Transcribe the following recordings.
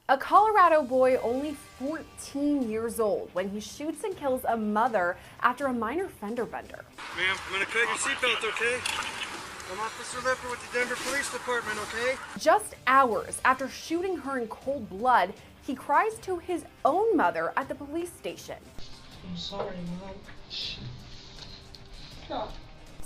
A Colorado boy only 14 years old when he shoots and kills a mother after a minor fender bender. Ma'am, I'm gonna cut your seatbelt, okay? I'm Officer Lipper with the Denver Police Department, okay? Just hours after shooting her in cold blood, he cries to his own mother at the police station. I'm sorry, Mom.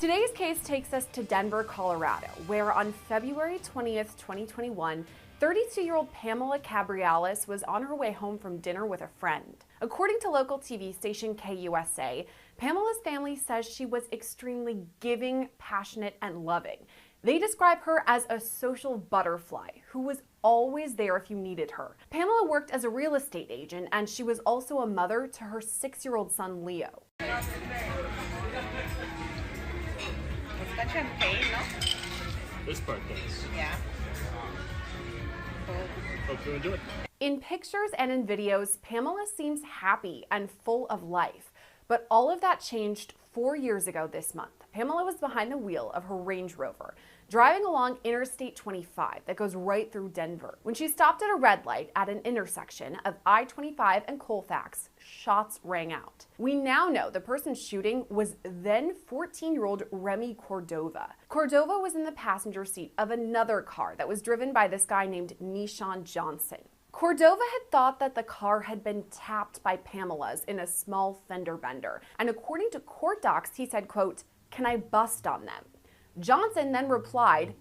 Today's case takes us to Denver, Colorado, where on February 20th, 2021, 32-year-old Pamela Cabriales was on her way home from dinner with a friend. According to local TV station KUSA, Pamela's family says she was extremely giving, passionate, and loving. They describe her as a social butterfly who was always there if you needed her. Pamela worked as a real estate agent, and she was also a mother to her 6-year-old son, Leo. Champagne, no? This part does. Yeah. Hope you enjoy. In pictures and in videos, Pamela seems happy and full of life. But all of that changed 4 years ago this month. Pamela was behind the wheel of her Range Rover, driving along Interstate 25 that goes right through Denver. When she stopped at a red light at an intersection of I-25 and Colfax, shots rang out. We now know the person shooting was then 14-year-old Remy Cordova. Cordova was in the passenger seat of another car that was driven by this guy named Nishan Johnson. Cordova had thought that the car had been tapped by Pamela's in a small fender bender, and according to court docs, he said, quote, "Can I bust on them?" Johnson then replied,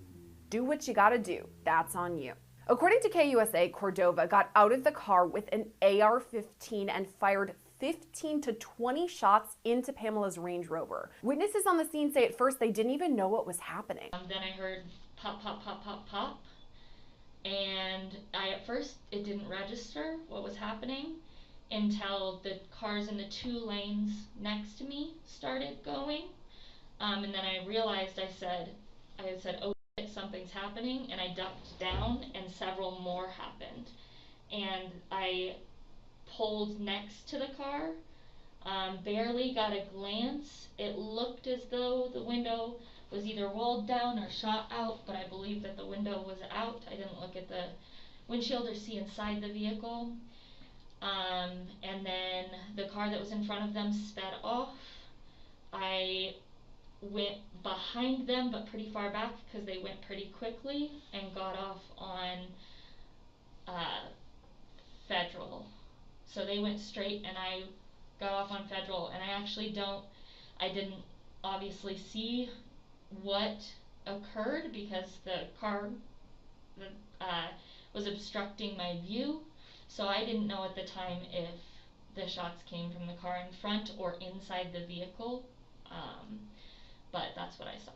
"Do what you gotta do, that's on you." According to KUSA, Cordova got out of the car with an AR-15 and fired 15 to 20 shots into Pamela's Range Rover. Witnesses on the scene say at first they didn't even know what was happening. Then I heard pop, pop, pop, pop, pop. And at first it didn't register what was happening until the cars in the 2 lanes next to me started going. And then I realized, I said, oh shit, something's happening, and I ducked down and several more happened. And I pulled next to the car, barely got a glance. It looked as though the window was either rolled down or shot out, but I believe that the window was out. I didn't look at the windshield or see inside the vehicle. And then the car that was in front of them sped off. I went behind them, but pretty far back because they went pretty quickly, and got off on Federal. So they went straight and I got off on Federal, and I didn't obviously see what occurred because the car was obstructing my view, so I didn't know at the time if the shots came from the car in front or inside the vehicle, but that's what I saw.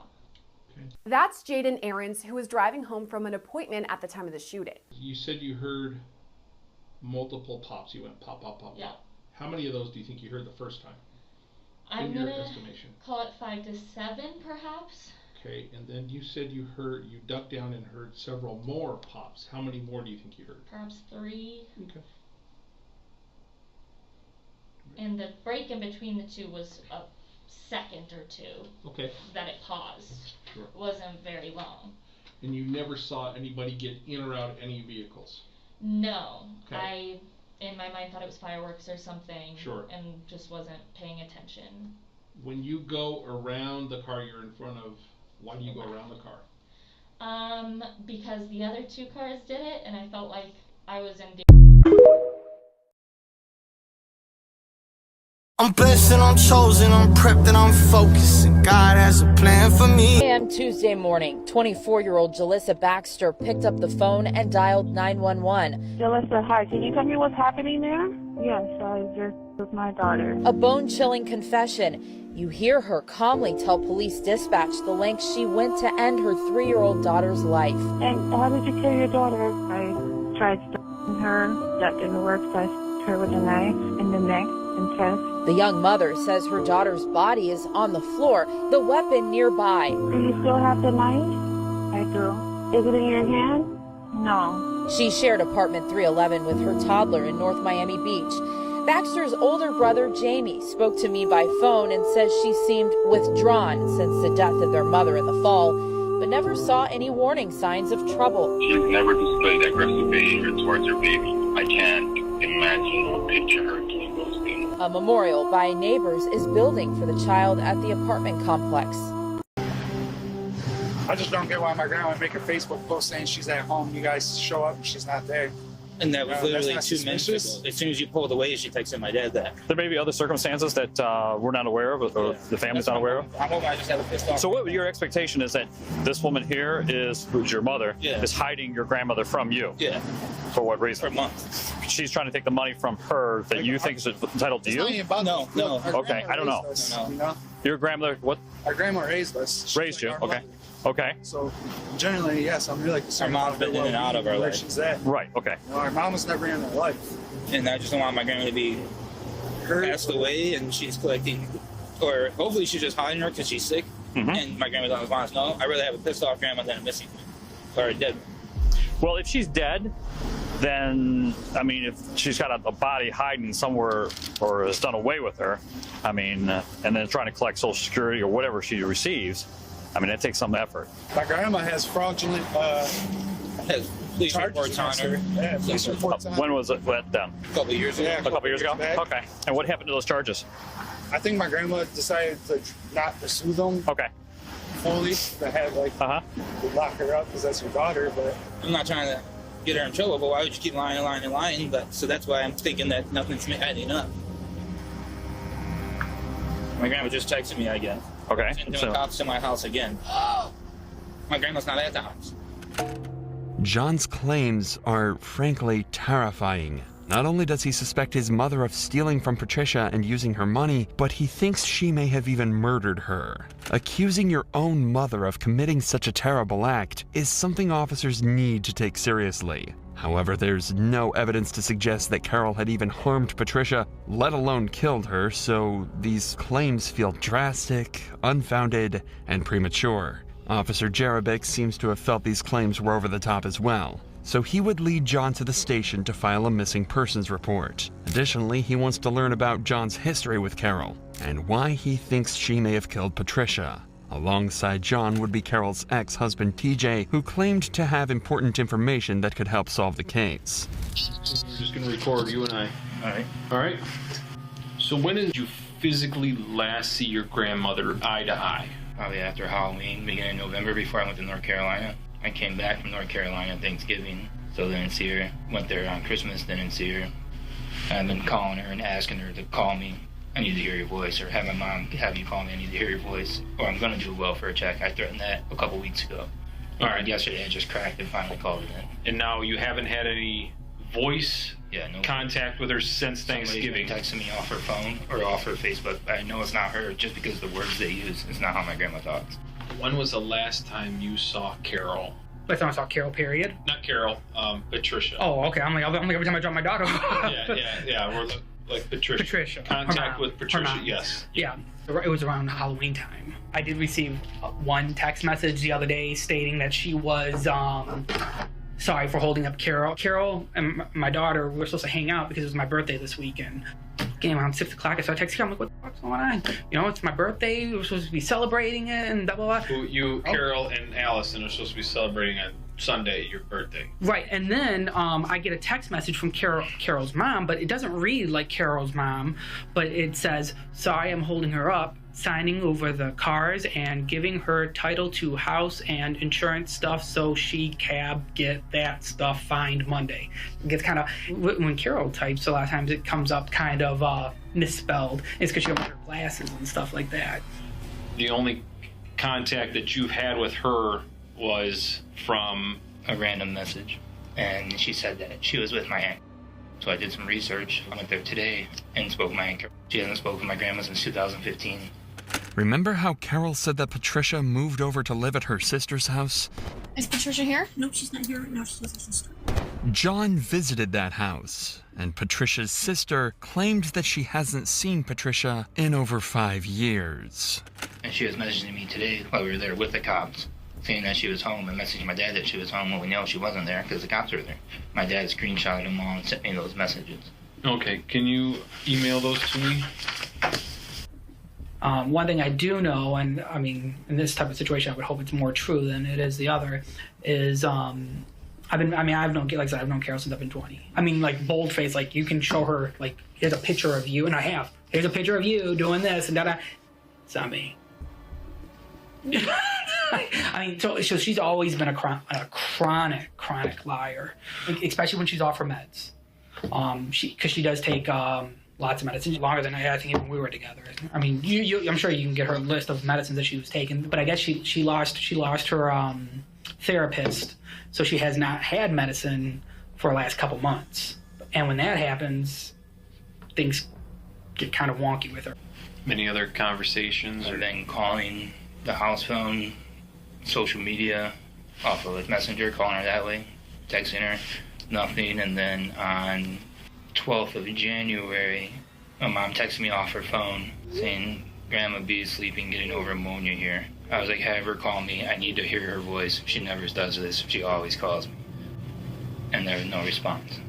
Okay. That's Jaden Aarons, who was driving home from an appointment at the time of the shooting. You said you heard multiple pops. You went pop, pop, pop, Yeah. pop. How many of those do you think you heard the first time? I'm in your gonna estimation? call it 5 to 7 perhaps. Okay, and then you said you ducked down and heard several more pops. How many more do you think you heard? Perhaps 3. Okay. And the break in between the 2 was a second or 2 Okay. that it paused. Sure. Wasn't very long. And you never saw anybody get in or out of any vehicles? No. Okay. I, in my mind, thought it was fireworks or something. Sure. And just wasn't paying attention. When you go around the car you're in front of, why do you go around the car? Because the other 2 cars did it, and I felt like I was in I'm blessed and I'm chosen, I'm prepped and I'm focused, and God has a plan for me. And Tuesday morning, 24-year-old Jalissa Baxter picked up the phone and dialed 911. Jalissa, hi. Can you tell me what's happening there? Yes, I just with my daughter. A bone-chilling confession. You hear her calmly tell police dispatch the lengths she went to end her 3-year-old daughter's life. And how did you kill your daughter? I tried stalking her. That didn't work, so I stabbed her with a knife in the neck and chest. The young mother says her daughter's body is on the floor, the weapon nearby. Do you still have the knife? I do. Is it in your hand? No. She shared apartment 311 with her toddler in North Miami Beach. Baxter's older brother, Jamie, spoke to me by phone and says she seemed withdrawn since the death of their mother in the fall. but never saw any warning signs of trouble. She's never displayed aggressive behavior towards her baby. I can't imagine or picture her doing those things. A memorial by neighbors is building for the child at the apartment complex. I just don't get why my grandma would make a Facebook post saying she's at home. You guys show up and she's not there. And that was literally that's 2 minutes ago. As soon as you pulled away, she texted my dad that. There may be other circumstances that we're not aware of, or the family's not aware of. I'm hoping I just have a pissed off. So what your expectation is that this woman here who's your mother, is hiding your grandmother from you? Yeah. For what reason? For months. She's trying to take the money from her that you think is entitled to you? No. Okay, I don't know. You know? Your grandmother, what? Our grandma raised us. Raised you, okay. Okay. So, generally, yes, I'm really concerned. Our mom's been in and out of our where life. she's at. Right, okay. You know, our mom was never in our life. And I just don't want my grandma to be passed away and she's collecting, or hopefully she's just hiding her because she's sick. And my grandma always wants to know. I'd rather have a pissed off grandma than a missing one. Or dead. Well, if she's dead, then, I mean, if she's got a body hiding somewhere or is done away with her, I mean, and then trying to collect Social Security or whatever she receives, I mean, that takes some effort. My grandma has fraudulent Has police reports on her. Yeah, police reports on her. When was it done? A couple years ago. Yeah, A couple years ago? back. Okay. And what happened to those charges? I think my grandma decided to not pursue them Okay. fully. They had, like, to lock her up because that's her daughter, but... I'm not trying to get her in trouble, but why would you keep lying? But so that's why I'm thinking that nothing's adding up. My grandma just texted me again. Okay. And doing cops to my house again. My grandma's not at the house. John's claims are frankly terrifying. Not only does he suspect his mother of stealing from Patricia and using her money, but he thinks she may have even murdered her. Accusing your own mother of committing such a terrible act is something officers need to take seriously. However, there's no evidence to suggest that Carol had even harmed Patricia, let alone killed her, so these claims feel drastic, unfounded, and premature. Officer Jerebick seems to have felt these claims were over the top as well, so he would lead John to the station to file a missing persons report. Additionally, he wants to learn about John's history with Carol and why he thinks she may have killed Patricia. Alongside John would be Carol's ex-husband TJ, who claimed to have important information that could help solve the case. We're just gonna record you and I. Alright. Alright? So when did you physically last see your grandmother eye to eye? Probably after Halloween, beginning of November, before I went to North Carolina. I came back from North Carolina Thanksgiving, so didn't see her. Went there on Christmas, didn't see her. I've been calling her and asking her to call me. I need to hear your voice, or have my mom have you call me, I need to hear your voice, or I'm gonna do a welfare check. I threatened that a couple weeks ago. All right. Yesterday I just cracked and finally called it in. And now you haven't had any voice contact with her since Thanksgiving? Somebody's been texting me off her phone or off her Facebook. I know it's not her just because the words they use. It's not how my grandma talks. When was the last time you saw Carol? Last time I saw Carol, period. Not Carol, Patricia. Oh, okay. I'm like every time I drop my daughter. yeah. We're like Patricia. Patricia. Contact with Patricia, yes. Yeah, it was around Halloween time. I did receive one text message the other day stating that she was sorry for holding up Carol. Carol and my daughter were supposed to hang out because it was my birthday this weekend. Game around 6 o'clock, I started texting her. I'm like, what the fuck's going on? You know, it's my birthday. We were supposed to be celebrating it and blah, blah, blah. Carol, and Allison are supposed to be celebrating on Sunday, your birthday. Right, and then I get a text message from Carol's mom, but it doesn't read like Carol's mom, but it says, sorry, I'm holding her up, signing over the cars and giving her title to house and insurance stuff so she can get that stuff fined Monday. It gets kind of, when Carol types, a lot of times it comes up kind of misspelled. It's because she doesn't wear glasses and stuff like that. The only contact that you've had with her was from a random message, and she said that she was with my aunt. So I did some research. I went there today and spoke with my aunt. She hasn't spoken with my grandma since 2015. Remember how Carol said that Patricia moved over to live at her sister's house? Is Patricia here? Nope, she's not here right now. She's with her sister. John visited that house, and Patricia's sister claimed that she hasn't seen Patricia in over 5 years. And she was messaging me today while we were there with the cops, saying that she was home, and messaging my dad that she was home when we know she wasn't there because the cops were there. My dad screenshotted them all and sent me those messages. Okay, can you email those to me? One thing I do know, and I mean, in this type of situation, I would hope it's more true than it is the other, is I've known Carol since I've been 20. I mean, like, bold-faced, like, you can show her, like, here's a picture of you, and I have. Here's a picture of you doing this, and da-da. It's not me. I mean, so she's always been a chronic liar, especially when she's off her meds. Because she does take lots of medicine, longer than I think even we were together. I mean, I'm sure you can get her list of medicines that she was taking, but I guess she lost her therapist, so she has not had medicine for the last couple months. And when that happens, things get kind of wonky with her. Any other conversations? I've been calling the house phone, social media, off of like Messenger, calling her that way, texting her, nothing. And then on 12th of January, my mom texted me off her phone saying, Grandma B is sleeping, getting over pneumonia here. I was like, have her call me. I need to hear her voice. She never does this. She always calls me. And there was no response.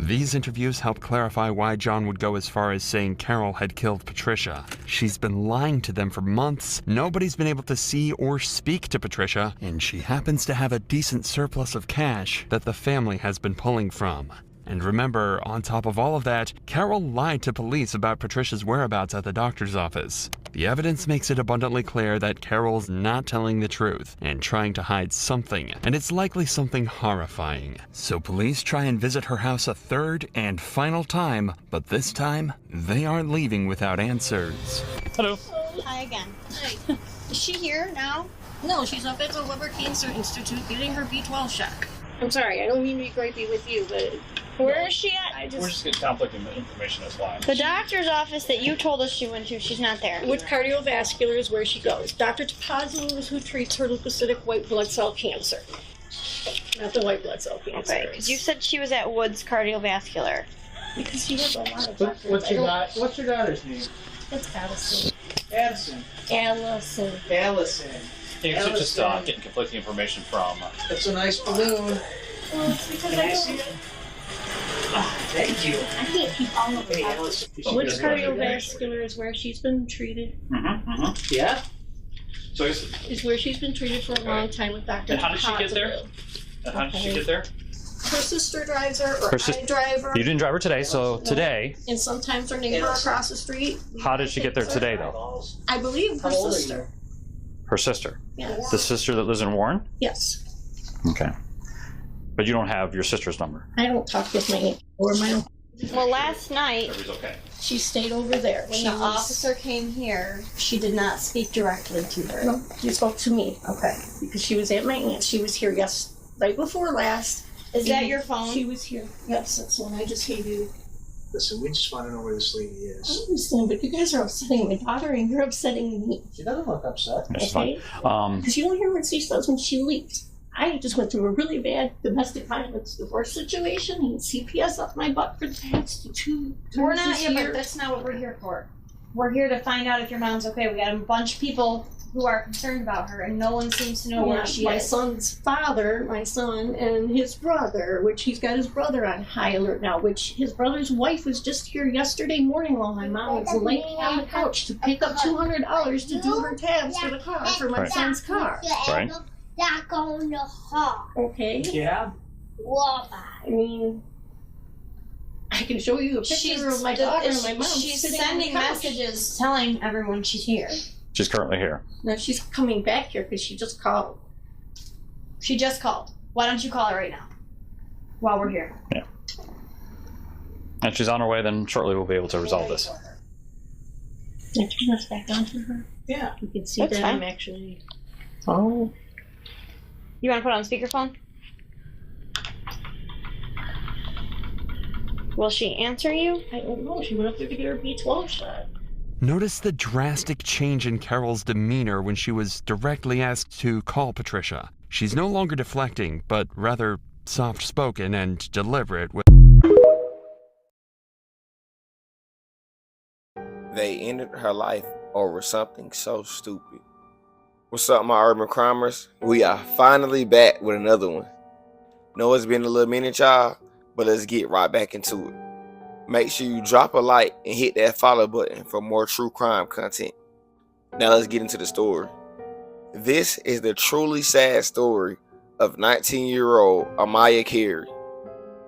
These interviews help clarify why John would go as far as saying Carol had killed Patricia. She's been lying to them for months. Nobody's been able to see or speak to Patricia, and she happens to have a decent surplus of cash that the family has been pulling from. And remember, on top of all of that, Carol lied to police about Patricia's whereabouts at the doctor's office. The evidence makes it abundantly clear that Carol's not telling the truth and trying to hide something, and it's likely something horrifying. So police try and visit her house a third and final time, but this time, they aren't leaving without answers. Hello. Hi again. Hi. Is she here now? No, she's up at the Liver Cancer Institute getting her B12 shot. I'm sorry, I don't mean to be gripey with you, but where is she at? We're just getting conflicting information, that's why. The doctor's office that you told us she went to, she's not there. With cardiovascular is where she goes. Dr. Tapazzo is who treats her leukocytic white blood cell cancer. Not the white blood cell cancer. Okay, because you said she was at Woods Cardiovascular. Because she has a lot of doctors. What's your daughter's name? It's Addison. Addison. Allison. Allison. Yeah, so just getting conflicting information from... That's a nice balloon. Well, it's because Can I see it? Oh, thank you. I can't keep all of it. Woods Cardiovascular is where she's been treated. Yeah? So Is where she's been treated for a long time with Dr. And how did she get there? Her sister drives her, or I drive her. You didn't drive her today, so today... And sometimes her neighbor across the street. How did she get there today, though? I believe her sister. Her sister? Yes. The sister that lives in Warren? Yes. Okay. But you don't have your sister's number? I don't talk with my aunt or my uncle. Well, last night, Okay. She stayed over there. when the officer came here, She did not speak directly to her. No, she spoke to me. Okay. Because she was at my aunt's. She was here right before last. Is that your phone? She was here. Yes, that's the one I just gave you. Listen, we just want to know where this lady I is. understand, but you guys are upsetting my daughter and you're upsetting me. She doesn't look upset. That's Okay? fine. Because you don't hear what she says when she leaves. I just went through a really bad domestic violence divorce situation and CPS up my butt for the past two We're terms not this here, year. but that's not what we're here for. We're here to find out if your mom's okay. We got a bunch of people who are concerned about her, and no one seems to know where she my is. son's father, my son, and his brother, which he's got his brother on high alert now, which his brother's wife was just here yesterday morning while my mom was laying on the couch to pick up $200 to do her tabs for the car, for my Right. son's car. Right. Okay? Yeah. I mean, I can show you a picture of my daughter and my mom She's sitting on the sending couch. messages telling everyone she's here. She's currently here. No, she's coming back here because she just called. She just called. Why don't you call her right now? While we're here. Yeah. And she's on her way, then shortly we'll be able to resolve this. Can I turn this back on for her? Yeah. You can see That's that fine. I'm actually. Oh. You want to put it on speakerphone? Will she answer you? I don't know. She went up there to get her B12 shot. Notice the drastic change in Carol's demeanor when she was directly asked to call Patricia. She's no longer deflecting, but rather soft-spoken and deliberate with... They ended her life over something so stupid. What's up, my urban crimers? We are finally back with another one. Know it's been a little minute, y'all, but let's get right back into it. Make sure you drop a like and hit that follow button for more true crime content. Now let's get into the story. This is the truly sad story of 19-year-old Amaya Carey.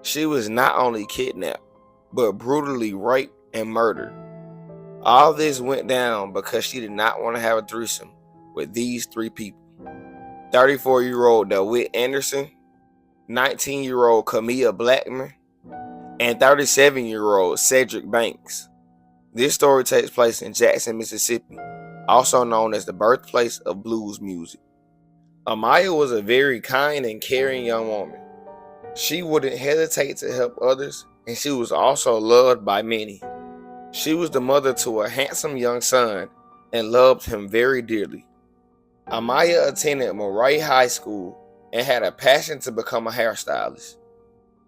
She was not only kidnapped, but brutally raped and murdered. All this went down because she did not want to have a threesome with these three people. 34-year-old DeWitt Anderson, 19-year-old Camilla Blackman, and 37-year-old Cedric Banks. This story takes place in Jackson, Mississippi, also known as the birthplace of blues music. Amaya was a very kind and caring young woman. She wouldn't hesitate to help others, and she was also loved by many. She was the mother to a handsome young son and loved him very dearly. Amaya attended Murray High School and had a passion to become a hairstylist.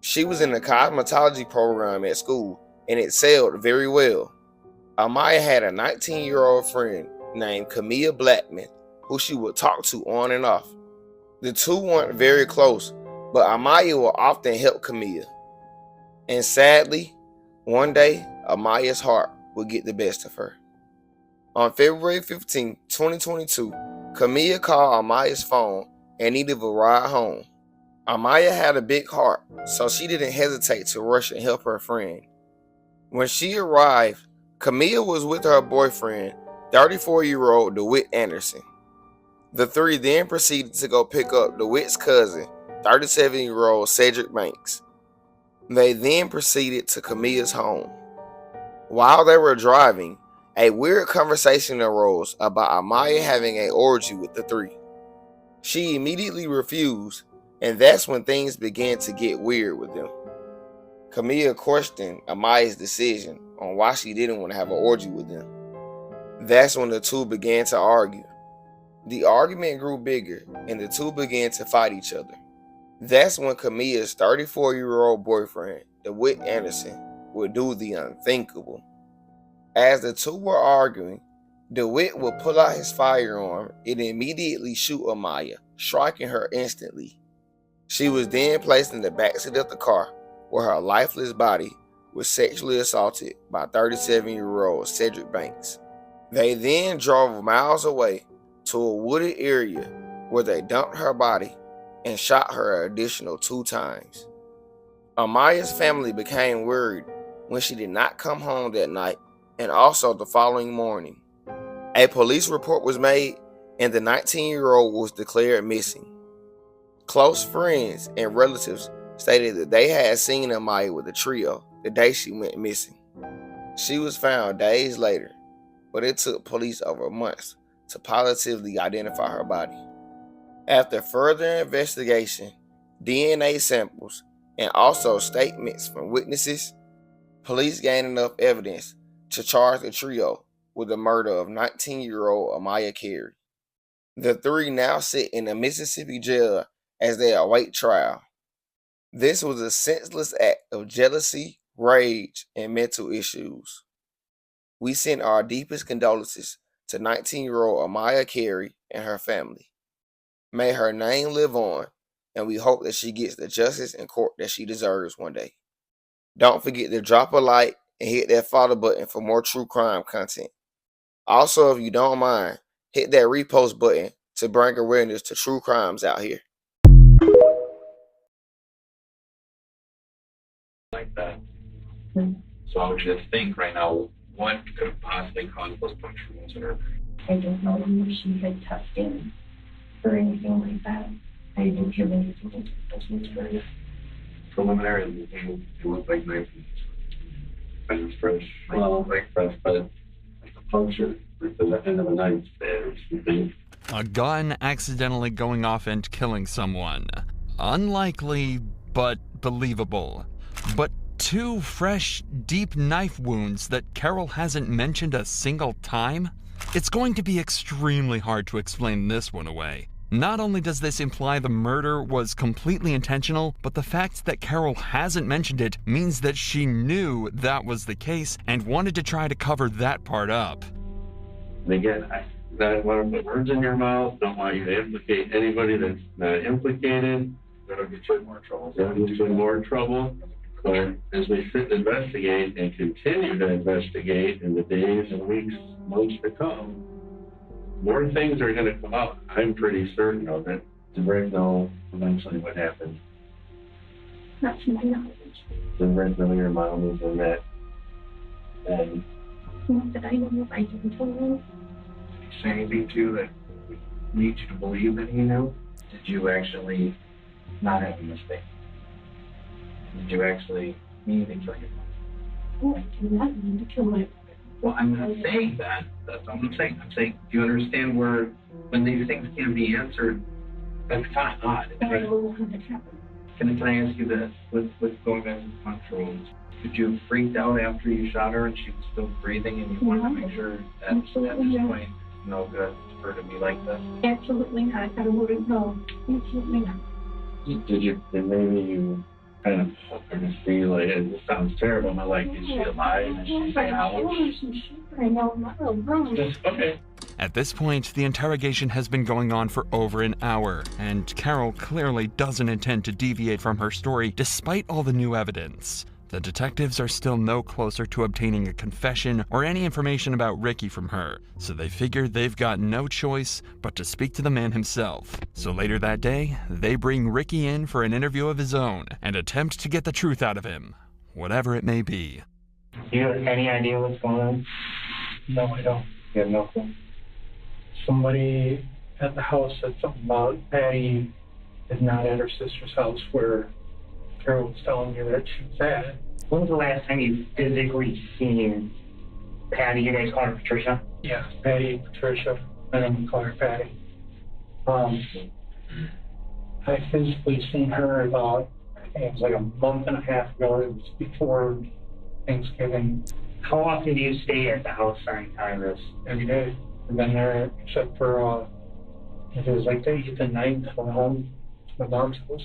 She was in the cosmetology program at school and excelled very well. Amaya had a 19-year-old friend named Camilla Blackman who she would talk to on and off. The two weren't very close, but Amaya would often help Camilla. And sadly, one day, Amaya's heart would get the best of her. On February 15, 2022, Camilla called Amaya's phone and needed a ride home. Amaya had a big heart, so she didn't hesitate to rush and help her friend. When she arrived, Camilla was with her boyfriend, 34-year-old DeWitt Anderson. The three then proceeded to go pick up DeWitt's cousin, 37-year-old Cedric Banks. They then proceeded to Camilla's home. While they were driving, a weird conversation arose about Amaya having an orgy with the three. She immediately refused, and that's when things began to get weird with them. Camilla questioned Amaya's decision on why she didn't want to have an orgy with them. That's when the two began to argue. The argument grew bigger, and the two began to fight each other. That's when Camilla's 34-year-old boyfriend, DeWitt Anderson, would do the unthinkable. As the two were arguing, DeWitt would pull out his firearm and immediately shoot Amaya, striking her instantly. She was then placed in the backseat of the car, where her lifeless body was sexually assaulted by 37-year-old Cedric Banks. They then drove miles away to a wooded area where they dumped her body and shot her an additional 2 times. Amaya's family became worried when she did not come home that night and also the following morning. A police report was made and the 19-year-old was declared missing. Close friends and relatives stated that they had seen Amaya with the trio the day she went missing. She was found days later, but it took police over months to positively identify her body. After further investigation, DNA samples, and also statements from witnesses, police gained enough evidence to charge the trio with the murder of 19-year-old Amaya Carey. The three now sit in a Mississippi jail as they await trial. This was a senseless act of jealousy, rage, and mental issues. We send our deepest condolences to 19-year-old Amaya Carey and her family. May her name live on, and we hope that she gets the justice in court that she deserves one day. Don't forget to drop a like and hit that follow button for more true crime content. Also, if you don't mind, hit that repost button to bring awareness to true crimes out here. Like that. So I would just think right now, what could have possibly caused those puncture wounds in her? I don't know if she had tucked in or anything like that. I didn't hear anything. Preliminary, it looked like knife wounds. Fresh, well, like fresh, but puncture at the end of a knife there. A gun accidentally going off and killing someone. Unlikely, but believable. But 2 fresh, deep knife wounds that Carol hasn't mentioned a single time? It's going to be extremely hard to explain this one away. Not only does this imply the murder was completely intentional, but the fact that Carol hasn't mentioned it means that she knew that was the case and wanted to try to cover that part up. And again, I don't want to put words in your mouth, don't want you to implicate anybody that's not implicated. That'll get you in more trouble. That'll get you in more trouble. But as we sit and investigate and continue to investigate in the days and weeks, months to come, more things are going to come out. I'm pretty certain of it. Does Rick know eventually what happened? Not to my knowledge. Does Rick know your mom was in that? And Not that I know of. I didn't tell him. say anything to you that would lead you to believe that he knew? Did you actually not have a mistake? Did you actually mean to kill your mom? Oh, I did not mean to kill my. Well, I'm not saying that. That's what I'm saying. I'm saying, do you understand where, when these things can be answered, that's kind of odd. I don't know how that happened. Can I ask you this? With going back to the controls, did you freak out after you shot her and she was still breathing and you wanted to make sure that at this point, no good for her to be like this? Absolutely not. I would no. Absolutely not. Did maybe you kind of hook her to see, like, it sounds terrible, but like, is she alive? Is she out? I know. Okay. At this point, the interrogation has been going on for over an hour, and Carol clearly doesn't intend to deviate from her story despite all the new evidence. The detectives are still no closer to obtaining a confession or any information about Ricky from her, so they figure they've got no choice but to speak to the man himself. So later that day, they bring Ricky in for an interview of his own and attempt to get the truth out of him, whatever it may be. Do you have any idea what's going on? No, I don't. You have no clue? Somebody at the house said something about Patty is not at her sister's house where Carol was telling me that she was at. When was the last time you physically seen Patty? You guys call her Patricia? Yeah, Patty, Patricia, and then we call her Patty. I physically seen her about, I think it was like a month and a half ago. It was before Thanksgiving. How often do you stay at the house during time of this? Every day. I've been there except for, it was like the 8th and 9th when I'm home to my mom's house.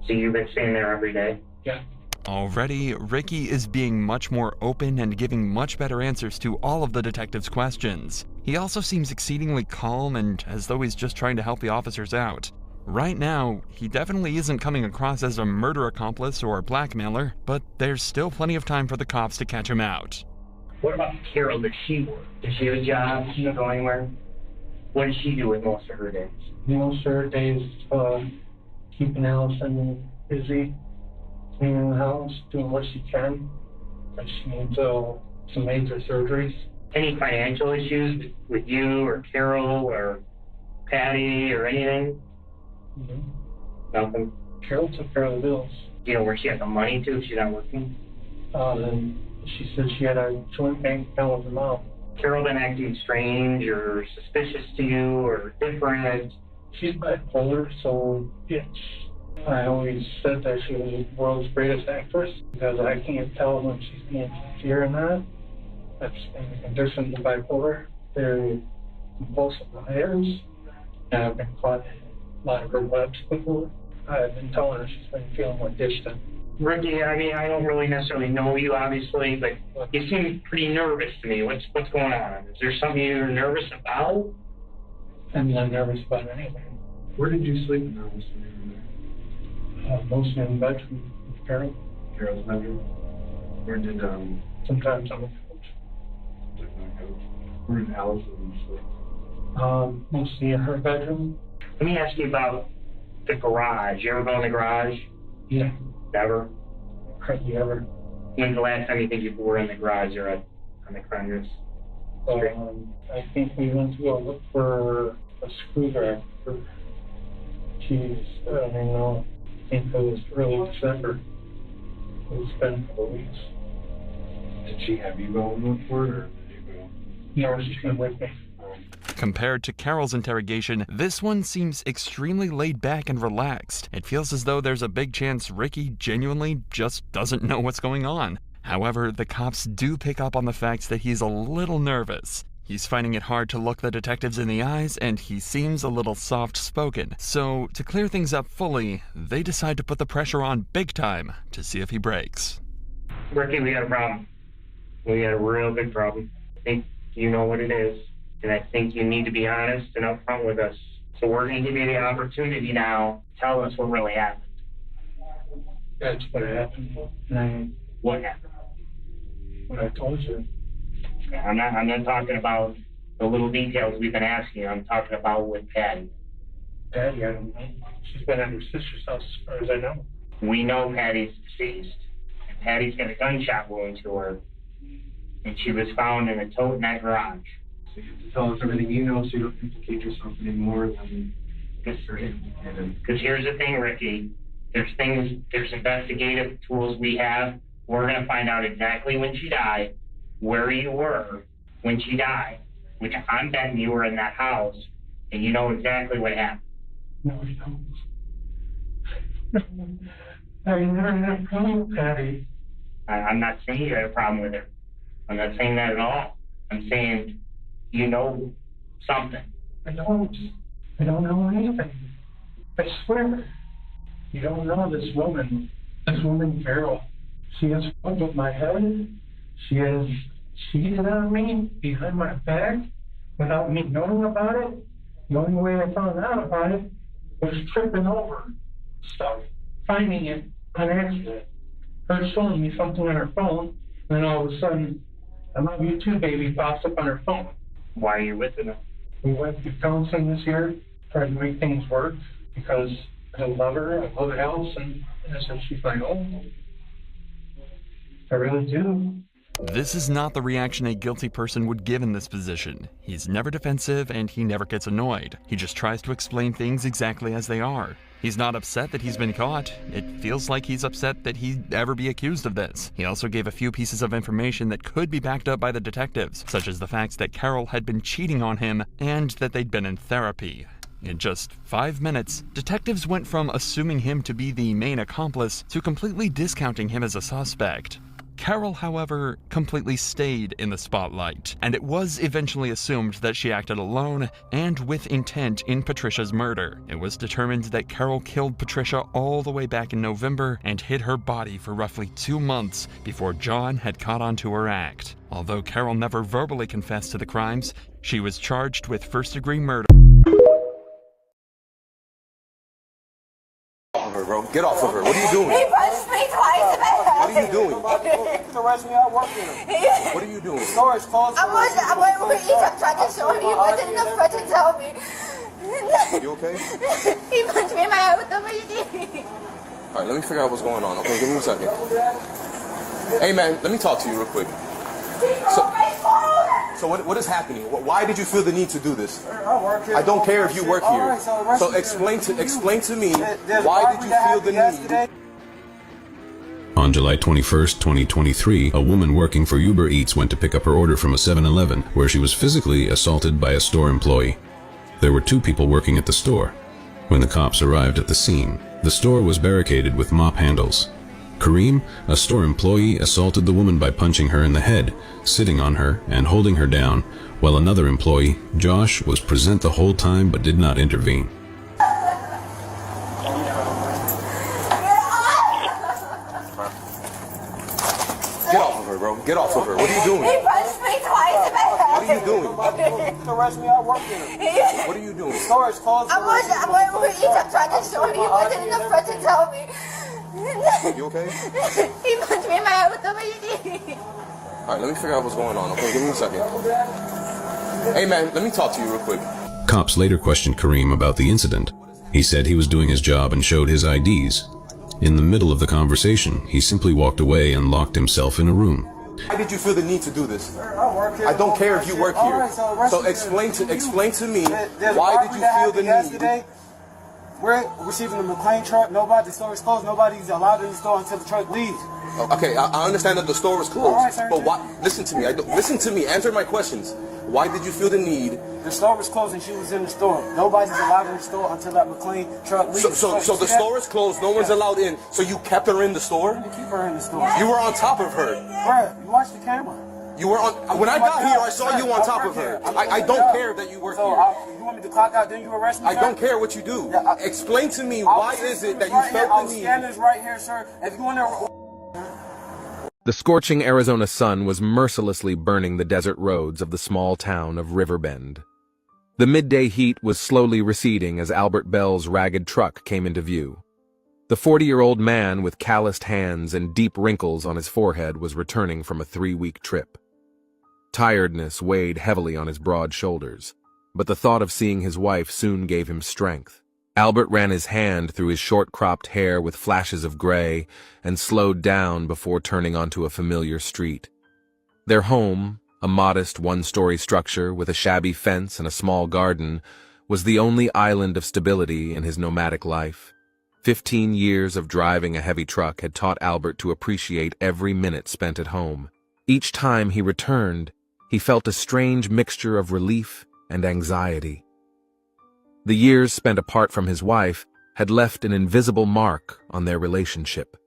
So you've been staying there every day? Yeah. Already, Ricky is being much more open and giving much better answers to all of the detectives' questions. He also seems exceedingly calm and as though he's just trying to help the officers out. Right now, he definitely isn't coming across as a murder accomplice or blackmailer, but there's still plenty of time for the cops to catch him out. What about Carol? Does she work? Does she have a job? Does she go anywhere? What does she do with most of her days? Most of her days, keeping Allison busy, cleaning the house, doing what she can. But she needs some major surgeries. Any financial issues with you or Carol or Patty or anything? Mm-hmm. Nothing? Carol took care of the bills. Do you know where she got the money to if she's not working? She said she had a joint bank account with her mom. Carol been acting strange or suspicious to you or different? She's bipolar, so yes. I always said that she was the world's greatest actress because I can't tell when she's being sincere or not. That's in the condition of bipolar. They're compulsive liars, and I've been caught in a lot of her webs before. I've been telling her she's been feeling more distant. Ricky, I mean, I don't really necessarily know you, obviously, but you seem pretty nervous to me. What's going on? Is there something you're nervous about? I'm not nervous about anything. Where did you sleep in the house when you were there? Mostly in the bedroom with Carol. Carol's bedroom? Where did, sometimes on the couch. Where did Allison sleep? Mostly in her bedroom. Let me ask you about the garage. You ever go in the garage? Yeah. Never? Hardly ever. When's the last time you think you were in the garage or on the premises? I think we went to go look for a screwdriver. Jeez, I don't even know. I think it was early December. It's been a couple weeks. Did she have you go and look for it, or did you go? No, she's been with me. Compared to Carol's interrogation, this one seems extremely laid back and relaxed. It feels as though there's a big chance Ricky genuinely just doesn't know what's going on. However, the cops do pick up on the fact that he's a little nervous. He's finding it hard to look the detectives in the eyes, and he seems a little soft-spoken. So, to clear things up fully, they decide to put the pressure on big time to see if he breaks. Ricky, we got a problem. We got a real big problem. I think you know what it is. And I think you need to be honest and upfront with us. So we're going to give you the opportunity now to tell us what really happened. That's what happened. What happened? What I told you. I'm not talking about the little details we've been asking. I'm talking about with Patty. Patty, I don't know. She's been at her sister's house as far as I know. We know Patty's deceased. And Patty's got a gunshot wound to her. And she was found in a tote in that garage. So you have to tell us everything you know so you don't implicate yourself anymore than you're implicated. Because here's the thing, Ricky. There's investigative tools we have. We're going to find out exactly when she died, where you were when she died, which I'm betting you were in that house, and you know exactly what happened. No, you don't. I never had a problem with Patty. I'm not saying you had a problem with her. I'm not saying that at all. I'm saying you know something. I don't know anything. I swear. You don't know this woman, Carol. She has fucked with my head. She has cheated on me behind my back without me knowing about it. The only way I found out about it was tripping over stuff, finding it on accident. Her showing me something on her phone, and then all of a sudden, I love you too, baby, pops up on her phone. Why are you with her? We went through counseling this year, tried to make things work, because I love her, I love Alice, and so she's like, oh, I really do. This is not the reaction a guilty person would give in this position. He's never defensive and he never gets annoyed. He just tries to explain things exactly as they are. He's not upset that he's been caught. It feels like he's upset that he'd ever be accused of this. He also gave a few pieces of information that could be backed up by the detectives, such as the facts that Carol had been cheating on him and that they'd been in therapy. In just 5 minutes, detectives went from assuming him to be the main accomplice to completely discounting him as a suspect. Carol, however, completely stayed in the spotlight, and it was eventually assumed that she acted alone and with intent in Patricia's murder. It was determined that Carol killed Patricia all the way back in November and hid her body for roughly 2 months before John had caught on to her act. Although Carol never verbally confessed to the crimes, she was charged with first-degree murder. Bro, get off of her. What are you doing? He punched me twice in the head. What are you doing? You can arrest me. I work here. What are you doing? Storage closed. I went with Egypt trying to show him. He wasn't enough for to tell me. You okay? He punched me in my head with the machine. All right, let me figure out what's going on. Okay, give me a second. Hey, man, let me talk to you real quick. So what is happening? Why did you feel the need to do this? I work here. I don't care if you work here. So explain to me why did you feel the need? On July 21st, 2023, a woman working for Uber Eats went to pick up her order from a 7-Eleven, where she was physically assaulted by a store employee. There were 2 people working at the store. When the cops arrived at the scene, the store was barricaded with mop handles. Kareem, a store employee, assaulted the woman by punching her in the head, sitting on her, and holding her down, while another employee, Josh, was present the whole time but did not intervene. Get off of her, bro. Get off of her. What are you doing? He punched me twice in the head. What are you doing? You can arrest me. I work here. What are you doing? Storage closed. I went with Egypt trying to show him. He wasn't enough for to tell me. You okay? He punched me in my head with the machine. All right, let me figure out what's going on. Okay, give me a second. Hey, man, let me talk to you real quick. Cops later questioned Kareem about the incident. He said he was doing his job and showed his IDs. In the middle of the conversation, he simply walked away and locked himself in a room. Why did you feel the need to do this? I work here. I don't care if you work here. So explain to me why did you feel the need? We're receiving the McLean truck. The store is closed. Nobody's allowed in the store until the truck leaves. Okay, I understand that the store was closed. All right, sir. But why? Listen to me. Listen to me. Answer my questions. Why did you feel the need? The store was closed and she was in the store. Nobody's allowed in the store until that McLean truck leaves. So the store is closed. No one's allowed in. So you kept her in the store? You keep her in the store. You were on top of her. Bro, you watch the camera. You were on. When I got here, I saw you on top of her. I don't care that you work here. You want me to clock out, then you arrest me? I don't care what you do. Explain to me why is it that you felt the need? Scanners right here, sir. If you want to. The scorching Arizona sun was mercilessly burning the desert roads of the small town of Riverbend. The midday heat was slowly receding as Albert Bell's ragged truck came into view. The 40-year-old man with calloused hands and deep wrinkles on his forehead was returning from a 3-week trip. Tiredness weighed heavily on his broad shoulders, but the thought of seeing his wife soon gave him strength. Albert ran his hand through his short-cropped hair with flashes of gray and slowed down before turning onto a familiar street. Their home, a modest one-story structure with a shabby fence and a small garden, was the only island of stability in his nomadic life. 15 years of driving a heavy truck had taught Albert to appreciate every minute spent at home. Each time he returned, he felt a strange mixture of relief and anxiety. The years spent apart from his wife had left an invisible mark on their relationship.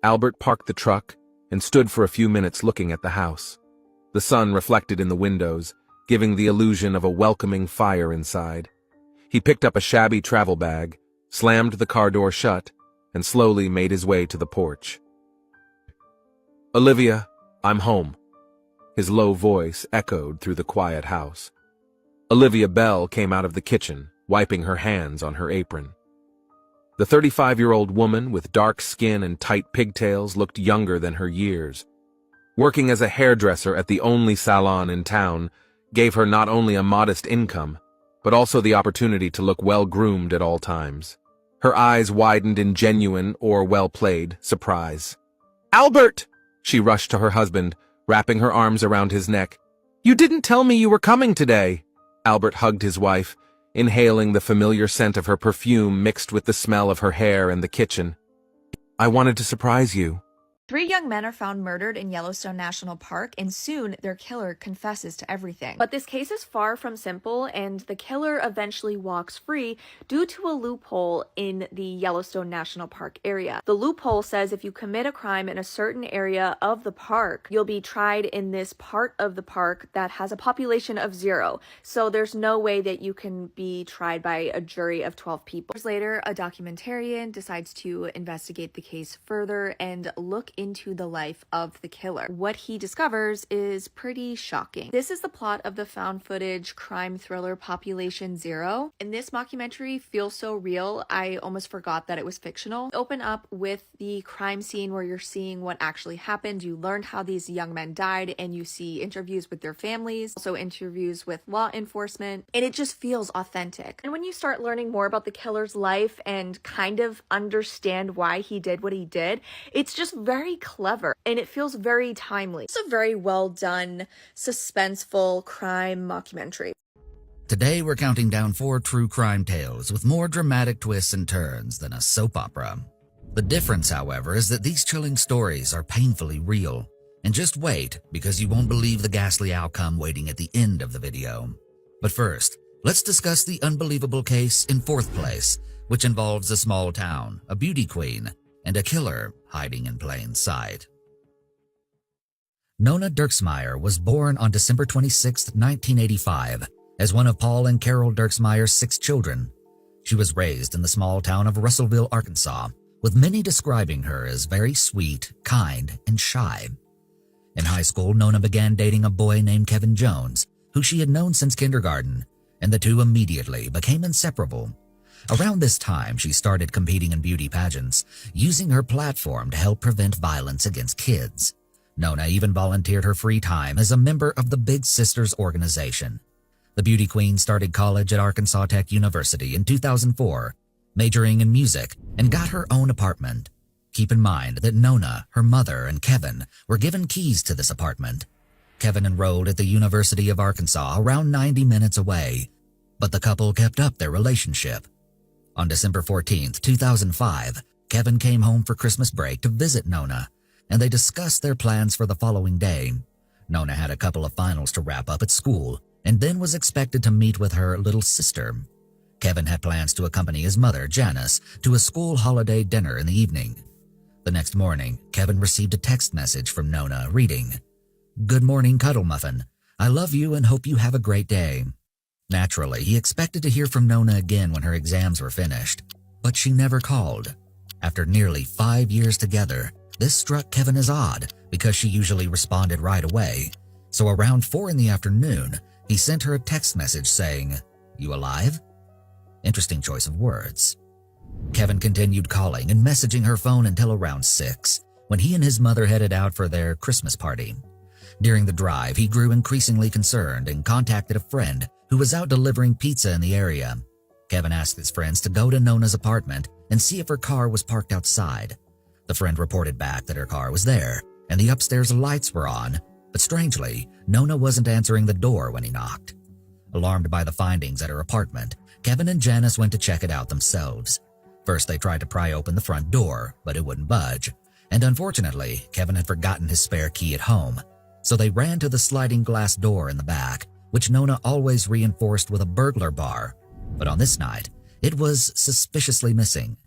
Albert parked the truck and stood for a few minutes looking at the house. The sun reflected in the windows, giving the illusion of a welcoming fire inside. He picked up a shabby travel bag, slammed the car door shut, and slowly made his way to the porch. "Olivia, I'm home." His low voice echoed through the quiet house. Olivia Bell came out of the kitchen, wiping her hands on her apron. The 35-year-old woman with dark skin and tight pigtails looked younger than her years. Working as a hairdresser at the only salon in town gave her not only a modest income, but also the opportunity to look well-groomed at all times. Her eyes widened in genuine or well-played surprise. "Albert!" She rushed to her husband, wrapping her arms around his neck. "You didn't tell me you were coming today." Albert hugged his wife, inhaling the familiar scent of her perfume mixed with the smell of her hair and the kitchen. "I wanted to surprise you." 3 young men are found murdered in Yellowstone National Park, and soon their killer confesses to everything. But this case is far from simple, and the killer eventually walks free due to a loophole in the Yellowstone National Park area. The loophole says if you commit a crime in a certain area of the park, you'll be tried in this part of the park that has a population of 0. So there's no way that you can be tried by a jury of 12 people. Years later, a documentarian decides to investigate the case further and look into the life of the killer. What he discovers is pretty shocking. This is the plot of the found footage crime thriller Population 0. And this mockumentary feels so real, I almost forgot that it was fictional. Open up with the crime scene where you're seeing what actually happened. You learned how these young men died, and you see interviews with their families, also interviews with law enforcement, and it just feels authentic. And when you start learning more about the killer's life and kind of understand why he did what he did, it's just very clever, and it feels very timely. It's a very well done, suspenseful crime mockumentary. Today we're counting down 4 true crime tales with more dramatic twists and turns than a soap opera. The difference, however, is that these chilling stories are painfully real. And just wait, because you won't believe the ghastly outcome waiting at the end of the video. But first, let's discuss the unbelievable case in 4th place, which involves a small town, a beauty queen, and a killer hiding in plain sight. Nona Dirksmeyer was born on December 26, 1985, as one of Paul and Carol Dirksmeyer's 6 children. She was raised in the small town of Russellville, Arkansas, with many describing her as very sweet, kind, and shy. In high school, Nona began dating a boy named Kevin Jones, who she had known since kindergarten, and the two immediately became inseparable. Around this time, she started competing in beauty pageants, using her platform to help prevent violence against kids. Nona even volunteered her free time as a member of the Big Sisters organization. The beauty queen started college at Arkansas Tech University in 2004, majoring in music, and got her own apartment. Keep in mind that Nona, her mother, and Kevin were given keys to this apartment. Kevin enrolled at the University of Arkansas around 90 minutes away, but the couple kept up their relationship. On December 14, 2005, Kevin came home for Christmas break to visit Nona, and they discussed their plans for the following day. Nona had a couple of finals to wrap up at school, and then was expected to meet with her little sister. Kevin had plans to accompany his mother, Janice, to a school holiday dinner in the evening. The next morning, Kevin received a text message from Nona reading, "Good morning, Cuddle Muffin. I love you and hope you have a great day." Naturally, he expected to hear from Nona again when her exams were finished, but she never called. After nearly 5 years together, this struck Kevin as odd because she usually responded right away. So around 4 in the afternoon, he sent her a text message saying, "You alive?" Interesting choice of words. Kevin continued calling and messaging her phone until around 6, when he and his mother headed out for their Christmas party. During the drive, he grew increasingly concerned and contacted a friend who was out delivering pizza in the area. Kevin asked his friends to go to Nona's apartment and see if her car was parked outside. The friend reported back that her car was there and the upstairs lights were on, but strangely, Nona wasn't answering the door when he knocked. Alarmed by the findings at her apartment, Kevin and Janice went to check it out themselves. First, they tried to pry open the front door, but it wouldn't budge. And unfortunately, Kevin had forgotten his spare key at home. So they ran to the sliding glass door in the back, which Nona always reinforced with a burglar bar. But on this night, it was suspiciously missing.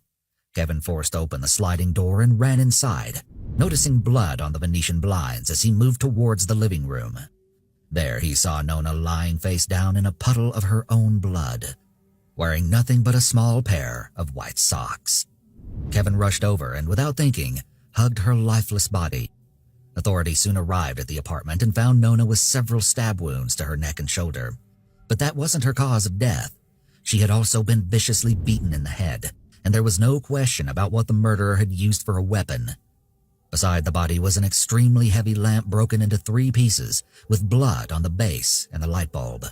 Kevin forced open the sliding door and ran inside, noticing blood on the Venetian blinds as he moved towards the living room. There he saw Nona lying face down in a puddle of her own blood, wearing nothing but a small pair of white socks. Kevin rushed over and, without thinking, hugged her lifeless body. Authorities soon arrived at the apartment and found Nona with several stab wounds to her neck and shoulder. But that wasn't her cause of death. She had also been viciously beaten in the head, and there was no question about what the murderer had used for a weapon. Beside the body was an extremely heavy lamp broken into 3 pieces, with blood on the base and the light bulb.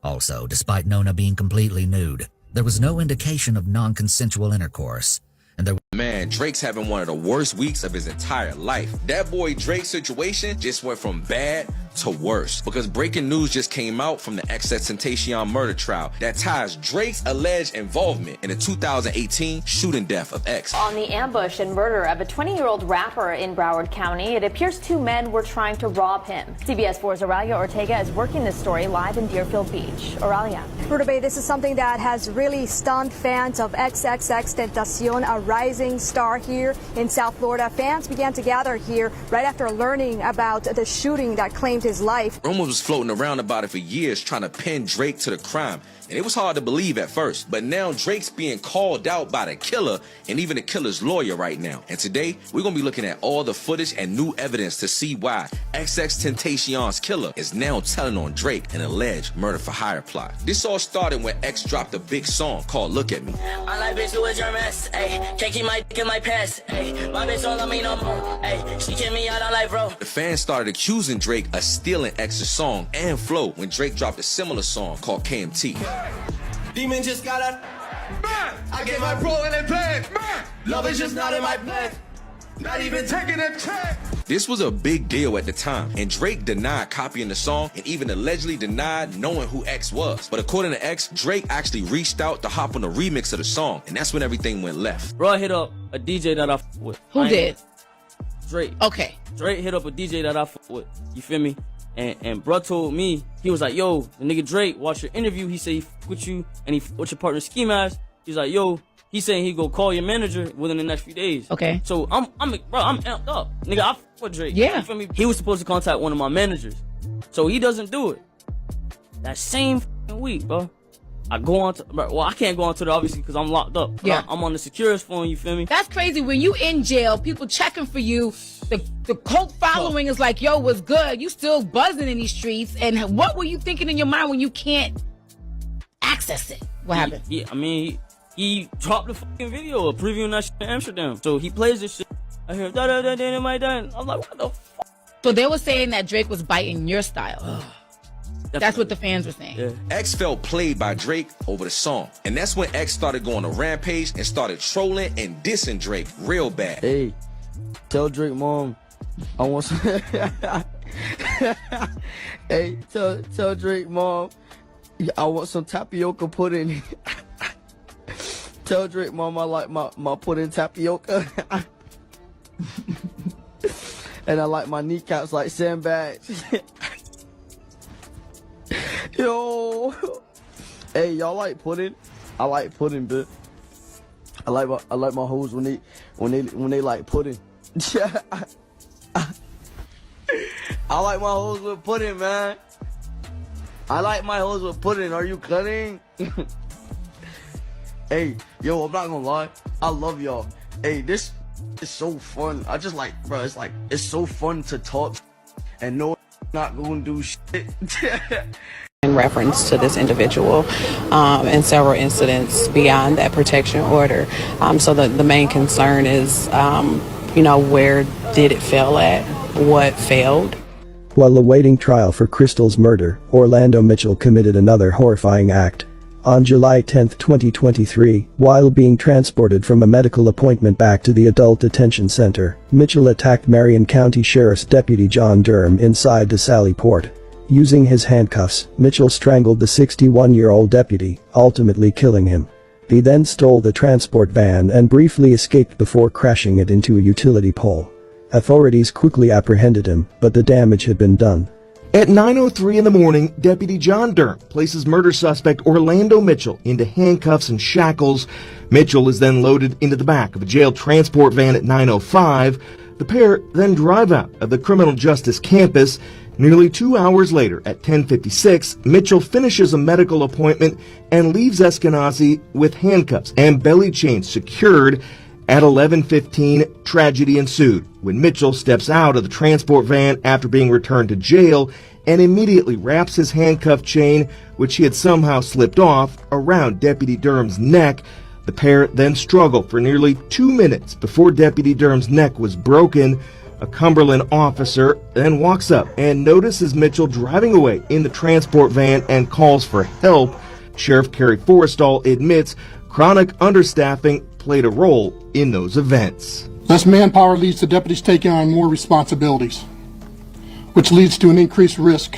Also, despite Nona being completely nude, there was no indication of non-consensual intercourse, and there Man, Drake's having one of the worst weeks of his entire life. That boy Drake's situation just went from bad to worse because breaking news just came out from the XXXTentacion murder trial that ties Drake's alleged involvement in the 2018 shooting death of X. On the ambush and murder of a 20-year-old rapper in Broward County, it appears 2 men were trying to rob him. CBS 4's Aurelia Ortega is working this story live in Deerfield Beach. Aurelia. Rutabe, this is something that has really stunned fans of XXXTentacion, a rising star here in South Florida. Fans began to gather here right after learning about the shooting that claimed his life. Rumors was floating around about it for years, trying to pin Drake to the crime. And it was hard to believe at first, but now Drake's being called out by the killer and even the killer's lawyer right now. And today, we're gonna be looking at all the footage and new evidence to see why XXXTentacion's killer is now telling on Drake an alleged murder for hire plot. This all started when X dropped a big song called Look at Me. I like bitch who is your mess, ayy. Can't keep my dick in my pants, ayy. My bitch don't love me no more, ayy. She kick me out on life, bro. The fans started accusing Drake of stealing X's song and flow when Drake dropped a similar song called KMT. Demon just got a I gave my bro in a bag. Love is just not in my plan. Not even taking a check. This was a big deal at the time, and Drake denied copying the song and even allegedly denied knowing who X was. But according to X, Drake actually reached out to hop on the remix of the song, and that's when everything went left. Bro hit up a DJ that I f with. Who did? Drake. Okay. Drake hit up a DJ that I f with. You feel me? And bro told me, he was like, yo, the nigga Drake watched your interview. He said he f with you and he f with your partner Ski Mask. He's like, yo, he's saying he go call your manager within the next few days. Okay. So I'm amped up. Nigga, I f with Drake. Yeah. You feel me? He was supposed to contact one of my managers. So he doesn't do it. That same week, bro. I go on to, well, I can't go on to it obviously because I'm locked up. Yeah. I'm on the Securus phone, you feel me? That's crazy. When you in jail, people checking for you. The cult following is like, yo, what's good? You still buzzing in these streets. And what were you thinking in your mind when you can't access it? What happened? Yeah, I mean, he dropped the fucking video of previewing that shit in Amsterdam. So he plays this shit. I hear da-da-da-da in my done. I'm like, what the fuck? So they were saying that Drake was biting your style. That's what the fans were saying. Yeah. X felt played by Drake over the song. And that's when X started going on a rampage and started trolling and dissing Drake real bad. Hey, tell Drake mom I want some Hey, tell Drake mom I want some tapioca pudding. Tell Drake mom I like my pudding tapioca. And I like my kneecaps like sandbags. Yo, hey, y'all like pudding? I like pudding, bitch. I like my hoes when they like pudding. I like my hoes with pudding, man. I like my hoes with pudding. Are you cutting? Hey, yo, I'm not gonna lie. I love y'all. Hey, this is so fun. I just like, bro. It's so fun to talk and know not gonna do shit. In reference to this individual and several incidents beyond that protection order. So the main concern is, where did it fail at? What failed? While awaiting trial for Crystal's murder, Orlando Mitchell committed another horrifying act. On July 10, 2023, while being transported from a medical appointment back to the adult detention center, Mitchell attacked Marion County Sheriff's Deputy John Durham inside the Sally Port. Using his handcuffs, Mitchell strangled the 61-year-old deputy, ultimately killing him. He then stole the transport van and briefly escaped before crashing it into a utility pole. Authorities quickly apprehended him, but the damage had been done. At 9:03 in the morning, Deputy John Durham places murder suspect Orlando Mitchell into handcuffs and shackles. Mitchell is then loaded into the back of a jail transport van at 9:05. The pair then drive out of the criminal justice campus. Nearly 2 hours later, at 10:56, Mitchell finishes a medical appointment and leaves Eskenazi with handcuffs and belly chains secured. At 11:15, tragedy ensued when Mitchell steps out of the transport van after being returned to jail and immediately wraps his handcuff chain, which he had somehow slipped off, around Deputy Durham's neck. The pair then struggle for nearly 2 minutes before Deputy Durham's neck was broken. A Cumberland officer then walks up and notices Mitchell driving away in the transport van and calls for help. Sheriff Kerry Forrestal admits chronic understaffing played a role in those events. Less manpower leads to deputies taking on more responsibilities, which leads to an increased risk,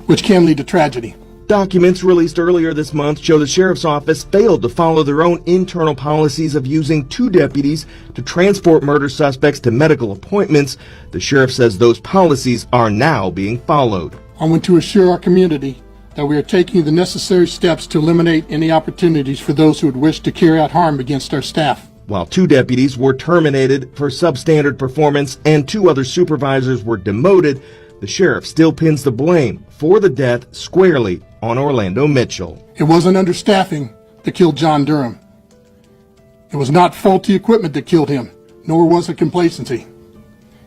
which can lead to tragedy. Documents released earlier this month show the sheriff's office failed to follow their own internal policies of using 2 deputies to transport murder suspects to medical appointments. The sheriff says those policies are now being followed. I want to assure our community that we are taking the necessary steps to eliminate any opportunities for those who would wish to carry out harm against our staff. While 2 deputies were terminated for substandard performance and 2 other supervisors were demoted, the sheriff still pins the blame for the death squarely on Orlando Mitchell. It wasn't understaffing that killed John Durham. It was not faulty equipment that killed him, nor was it complacency.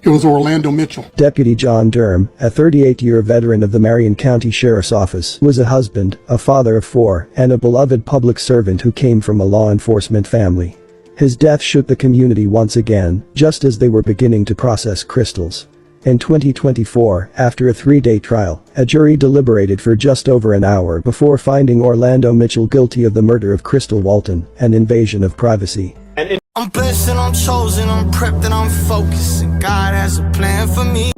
It was Orlando Mitchell. Deputy John Durham, a 38-year veteran of the Marion County Sheriff's Office, was a husband, a father of 4, and a beloved public servant who came from a law enforcement family. His death shook the community once again, just as they were beginning to process Crystals. In 2024, after a 3-day trial, a jury deliberated for just over an hour before finding Orlando Mitchell guilty of the murder of Crystal Walton and invasion of privacy. I'm blessed and I'm chosen, I'm prepped and I'm focused, and God has a plan for me.